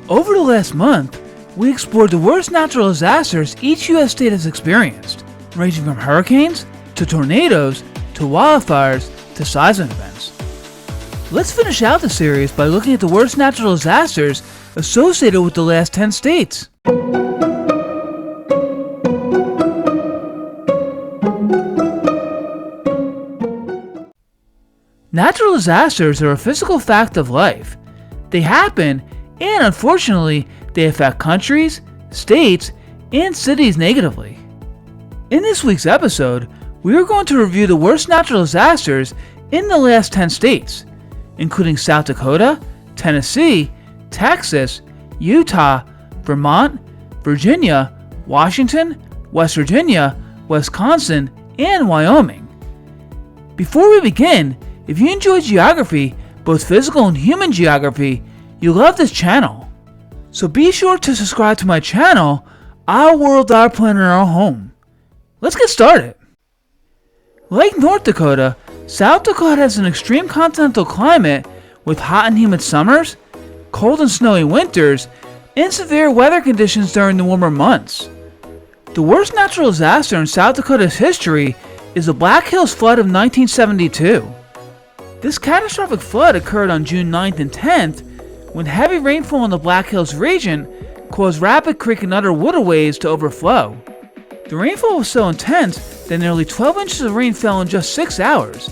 Over the last month, we explored the worst natural disasters each U.S. state has experienced, ranging from hurricanes, to tornadoes, to wildfires, to seismic events. Let's finish out the series by looking at the worst natural disasters associated with the last 10 states. Natural disasters are a physical fact of life. They happen, and unfortunately, they affect countries, states, and cities negatively. In this week's episode, we are going to review the worst natural disasters in the last 10 states, including South Dakota, Tennessee, Texas, Utah, Vermont, Virginia, Washington, West Virginia, Wisconsin, and Wyoming. Before we begin, if you enjoy geography, both physical and human geography, you'll love this channel. So be sure to subscribe to my channel, Our World, Our Planet, Our Home. Let's get started. Like North Dakota, South Dakota has an extreme continental climate with hot and humid summers, cold and snowy winters, and severe weather conditions during the warmer months. The worst natural disaster in South Dakota's history is the Black Hills flood of 1972. This catastrophic flood occurred on June 9th and 10th when heavy rainfall in the Black Hills region caused Rapid Creek and other waterways to overflow. The rainfall was so intense that nearly 12 inches of rain fell in just 6 hours,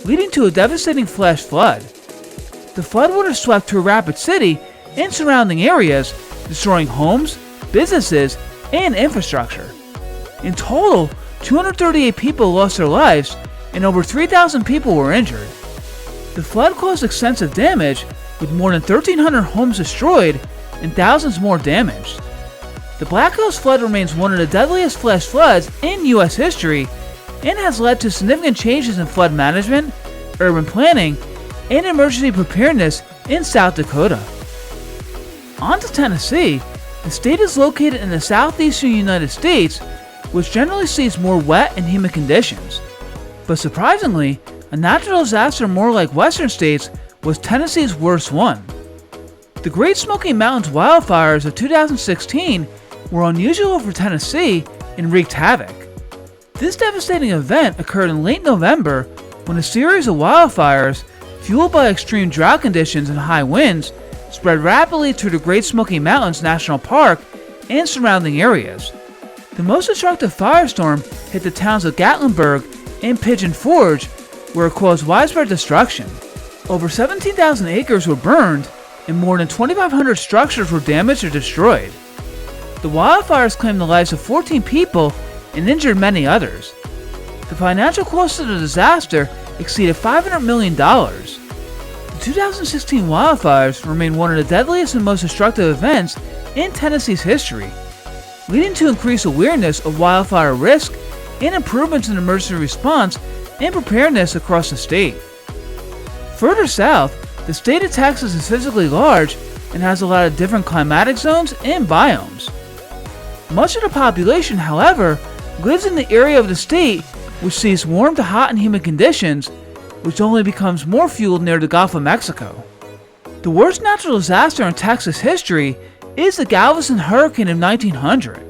leading to a devastating flash flood. The floodwaters swept through Rapid City and surrounding areas, destroying homes, businesses, and infrastructure. In total, 238 people lost their lives and over 3,000 people were injured. The flood caused extensive damage, with more than 1,300 homes destroyed and thousands more damaged. The Black Hills flood remains one of the deadliest flash floods in U.S. history and has led to significant changes in flood management, urban planning, and emergency preparedness in South Dakota. On to Tennessee. The state is located in the southeastern United States, which generally sees more wet and humid conditions. But surprisingly, a natural disaster more like western states was Tennessee's worst one. The Great Smoky Mountains wildfires of 2016 were unusual for Tennessee and wreaked havoc. This devastating event occurred in late November when a series of wildfires, fueled by extreme drought conditions and high winds, spread rapidly through the Great Smoky Mountains National Park and surrounding areas. The most destructive firestorm hit the towns of Gatlinburg and Pigeon Forge, where it caused widespread destruction. Over 17,000 acres were burned, and more than 2,500 structures were damaged or destroyed. The wildfires claimed the lives of 14 people and injured many others. The financial cost of the disaster exceeded $500 million. The 2016 wildfires remain one of the deadliest and most destructive events in Tennessee's history, leading to increased awareness of wildfire risk and improvements in emergency response and preparedness across the state. Further south, the state of Texas is physically large and has a lot of different climatic zones and biomes. Much of the population, however, lives in the area of the state which sees warm to hot and humid conditions, which only becomes more fueled near the Gulf of Mexico. The worst natural disaster in Texas history is the Galveston Hurricane of 1900.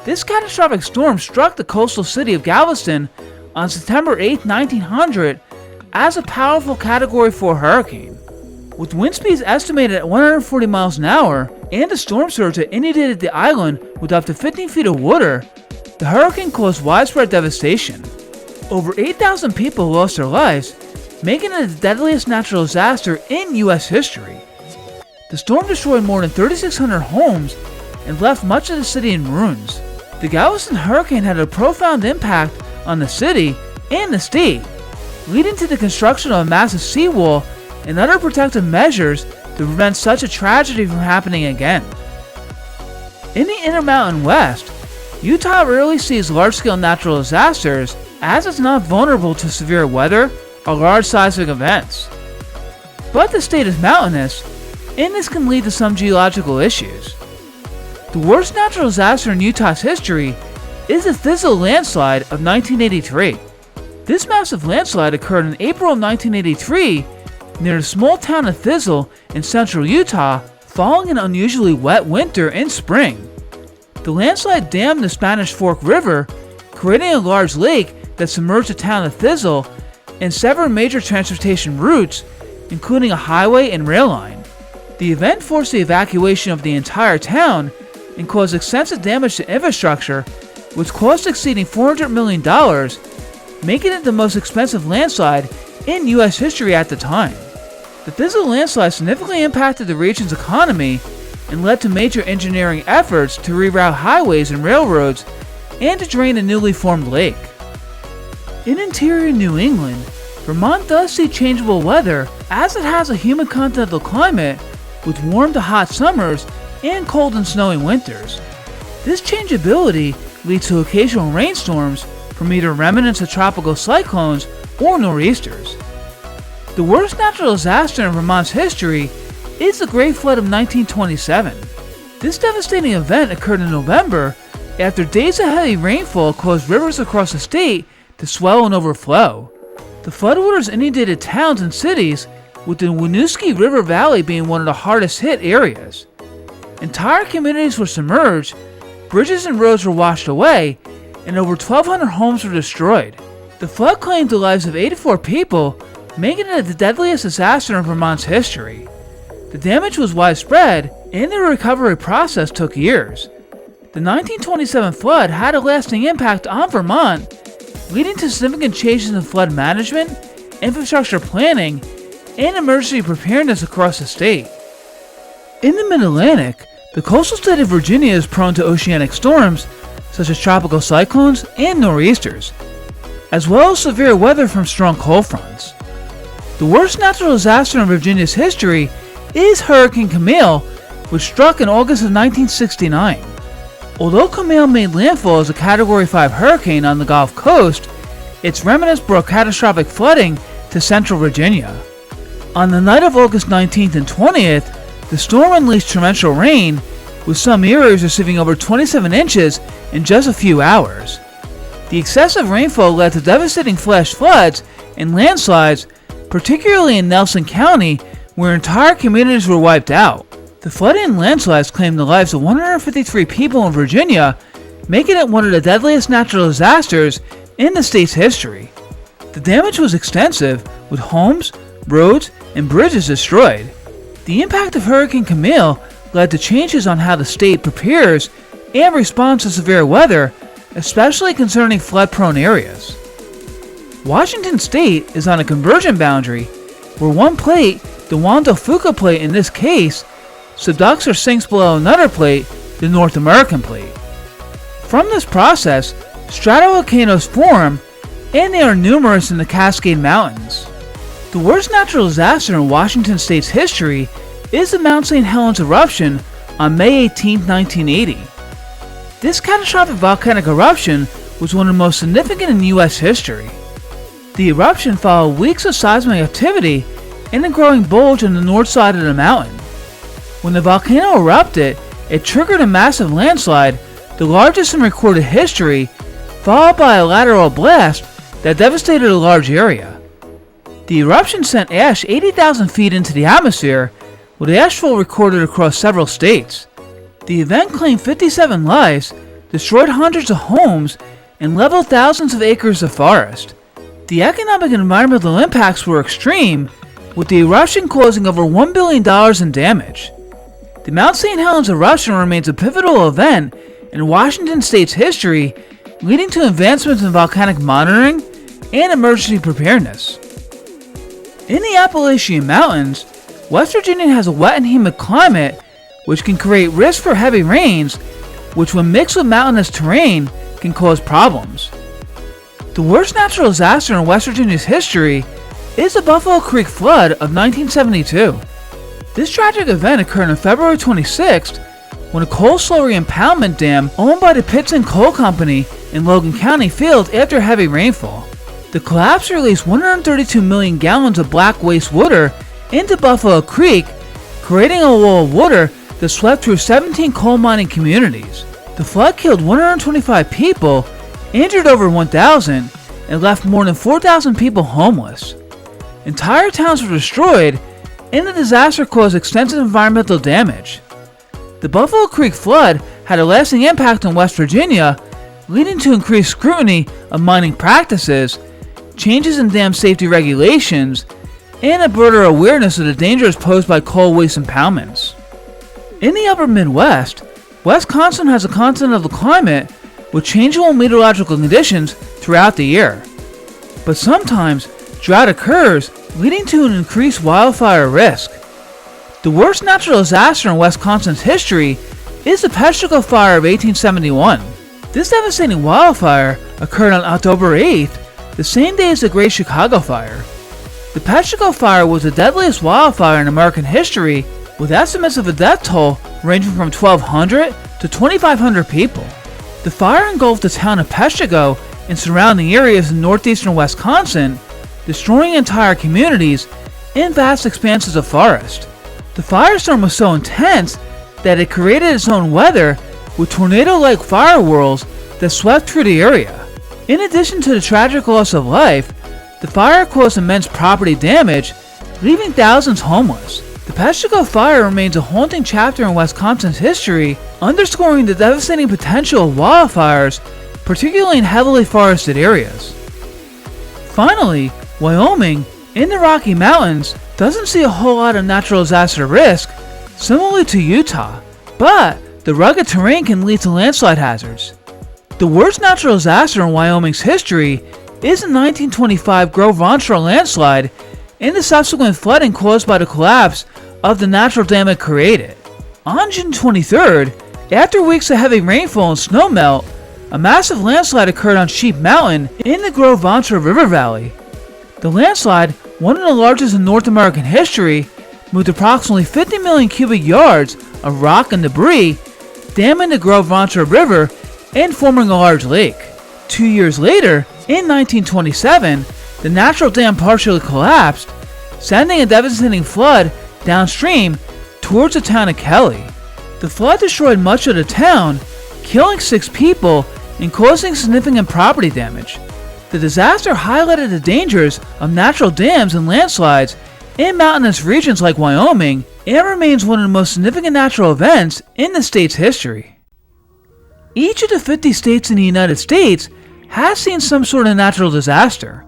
This catastrophic storm struck the coastal city of Galveston on September 8, 1900, as a powerful Category 4 hurricane. With wind speeds estimated at 140 miles an hour and a storm surge that inundated the island with up to 15 feet of water, the hurricane caused widespread devastation. Over 8,000 people lost their lives, making it the deadliest natural disaster in U.S. history. The storm destroyed more than 3,600 homes and left much of the city in ruins. The Galveston Hurricane had a profound impact on the city and the state, leading to the construction of a massive seawall and other protective measures to prevent such a tragedy from happening again. In the Intermountain West, Utah rarely sees large-scale natural disasters as it's not vulnerable to severe weather or large seismic events. But the state is mountainous, and this can lead to some geological issues. The worst natural disaster in Utah's history is the Thistle landslide of 1983. This massive landslide occurred in April of 1983 near the small town of Thistle in central Utah, following an unusually wet winter and spring. The landslide dammed the Spanish Fork River, creating a large lake that submerged the town of Thistle and severed major transportation routes, including a highway and rail line. The event forced the evacuation of the entire town and caused extensive damage to infrastructure, with costs exceeding $400 million, making it the most expensive landslide in U.S. history at the time. The Thistle landslide significantly impacted the region's economy and led to major engineering efforts to reroute highways and railroads and to drain the newly formed lake. In interior New England, Vermont does see changeable weather as it has a humid continental climate with warm to hot summers and cold and snowy winters. This changeability leads to occasional rainstorms from either remnants of tropical cyclones or nor'easters. The worst natural disaster in Vermont's history is the Great Flood of 1927. This devastating event occurred in November after days of heavy rainfall caused rivers across the state to swell and overflow. The floodwaters inundated towns and cities, with the Winooski River Valley being one of the hardest hit areas. Entire communities were submerged, bridges and roads were washed away, and over 1,200 homes were destroyed. The flood claimed the lives of 84 people, making it the deadliest disaster in Vermont's history. The damage was widespread, and the recovery process took years. The 1927 flood had a lasting impact on Vermont, leading to significant changes in flood management, infrastructure planning, and emergency preparedness across the state. In the Mid-Atlantic, the coastal state of Virginia is prone to oceanic storms, such as tropical cyclones and nor'easters, as well as severe weather from strong cold fronts. The worst natural disaster in Virginia's history is Hurricane Camille, which struck in August of 1969. Although Camille made landfall as a Category 5 hurricane on the Gulf Coast, its remnants brought catastrophic flooding to central Virginia. On the night of August 19th and 20th, the storm unleashed torrential rain, with some areas receiving over 27 inches in just a few hours. The excessive rainfall led to devastating flash floods and landslides, particularly in Nelson County, where entire communities were wiped out. The flooding and landslides claimed the lives of 153 people in Virginia, making it one of the deadliest natural disasters in the state's history. The damage was extensive, with homes, roads, and bridges destroyed. The impact of Hurricane Camille led to changes on how the state prepares and responds to severe weather, especially concerning flood-prone areas. Washington State is on a convergent boundary where one plate, the Wando-Fuca plate in this case, subducts or sinks below another plate, the North American plate. From this process, stratovolcanoes form, and they are numerous in the Cascade Mountains. The worst natural disaster in Washington State's history is the Mount St. Helens eruption on May 18, 1980. This catastrophic volcanic eruption was one of the most significant in U.S. history. The eruption followed weeks of seismic activity and a growing bulge on the north side of the mountain. When the volcano erupted, it triggered a massive landslide, the largest in recorded history, followed by a lateral blast that devastated a large area. The eruption sent ash 80,000 feet into the atmosphere, with ashfall recorded across several states. The event claimed 57 lives, destroyed hundreds of homes, and leveled thousands of acres of forest. The economic and environmental impacts were extreme, with the eruption causing over $1 billion in damage. The Mount St. Helens eruption remains a pivotal event in Washington State's history, leading to advancements in volcanic monitoring and emergency preparedness. In the Appalachian Mountains, West Virginia has a wet and humid climate, which can create risk for heavy rains, which when mixed with mountainous terrain can cause problems. The worst natural disaster in West Virginia's history is the Buffalo Creek Flood of 1972. This tragic event occurred on February 26th when a coal slurry impoundment dam owned by the Pittston Coal Company in Logan County failed after heavy rainfall. The collapse released 132 million gallons of black waste water into Buffalo Creek, creating a wall of water that swept through 17 coal mining communities. The flood killed 125 people, injured over 1,000, and left more than 4,000 people homeless. Entire towns were destroyed, and the disaster caused extensive environmental damage. The Buffalo Creek flood had a lasting impact on West Virginia, leading to increased scrutiny of mining practices, changes in dam safety regulations, and a broader awareness of the dangers posed by coal waste impoundments. In the upper Midwest, Wisconsin has a continental climate with changeable meteorological conditions throughout the year. But sometimes, drought occurs, leading to an increased wildfire risk. The worst natural disaster in Wisconsin's history is the Peshtigo Fire of 1871. This devastating wildfire occurred on October 8th, the same day as the Great Chicago Fire. The Peshtigo Fire was the deadliest wildfire in American history, with estimates of a death toll ranging from 1,200 to 2,500 people. The fire engulfed the town of Peshtigo and surrounding areas in northeastern Wisconsin, destroying entire communities and vast expanses of forest. The firestorm was so intense that it created its own weather with tornado-like fire whirls that swept through the area. In addition to the tragic loss of life, the fire caused immense property damage, leaving thousands homeless. The Peshtigo Fire remains a haunting chapter in Wisconsin's history, underscoring the devastating potential of wildfires, particularly in heavily forested areas. Finally, Wyoming, in the Rocky Mountains, doesn't see a whole lot of natural disaster risk, similar to Utah, but the rugged terrain can lead to landslide hazards. The worst natural disaster in Wyoming's history is the 1925 Grove Onshore landslide and the subsequent flooding caused by the collapse of the natural dam it created. On June 23rd, after weeks of heavy rainfall and snowmelt, a massive landslide occurred on Sheep Mountain in the Grove Onshore River Valley. The landslide, one of the largest in North American history, moved approximately 50 million cubic yards of rock and debris, damming the Grove Onshore River and forming a large lake. 2 years later, in 1927, the natural dam partially collapsed, sending a devastating flood downstream towards the town of Kelly. The flood destroyed much of the town, killing 6 people and causing significant property damage. The disaster highlighted the dangers of natural dams and landslides in mountainous regions like Wyoming and remains one of the most significant natural events in the state's history. Each of the 50 states in the United States has seen some sort of natural disaster.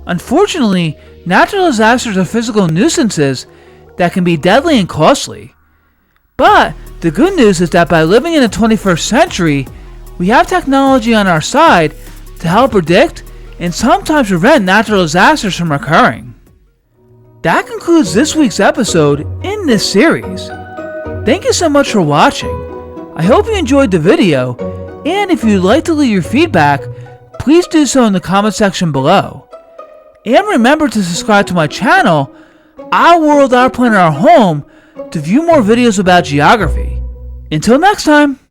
Unfortunately, natural disasters are physical nuisances that can be deadly and costly. But the good news is that by living in the 21st century, we have technology on our side to help predict and sometimes prevent natural disasters from occurring. That concludes this week's episode in this series. Thank you so much for watching. I hope you enjoyed the video, and if you'd like to leave your feedback, please do so in the comment section below. And remember to subscribe to my channel, Our World, Our Planet, Our Home, to view more videos about geography. Until next time!